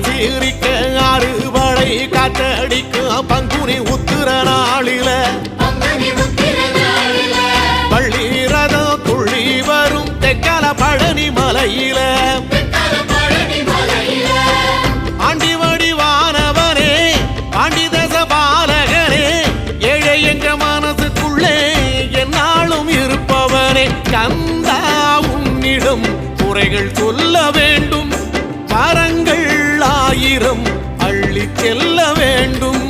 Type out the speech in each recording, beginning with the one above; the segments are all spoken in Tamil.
சீரிக்க அறுவடை காத்தடிக்கும் பங்குனி உத்திர நாளில பள்ளி ரதம் துள்ளி வரும் தெக்கல பழனி மலையில ஆண்டி வடிவானவனே ஆண்டி தச பாலகனே ஏழை என்ற மனசுக்குள்ளே என்னாலும் இருப்பவனே கந்தா உன்னிடம் குறைகள் சொல்ல வேண்டும் வரங்கள் 1000 அள்ளி செல்ல வேண்டும்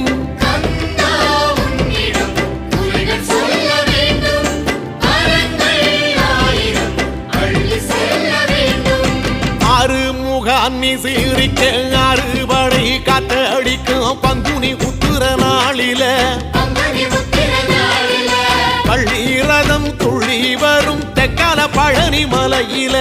ஆறுமுகான்னி சீரிக்க அறுவடை காத்தடிக்கும் பங்குனி உத்திர நாளில பள்ளி ரதம் துள்ளி வரும் தெக்கால பழனி மலையில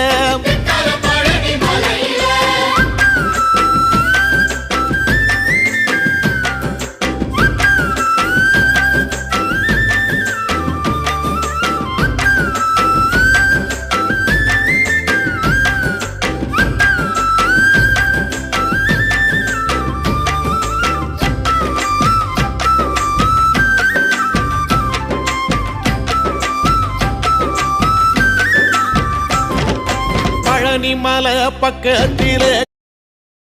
மலை பக்கத்தில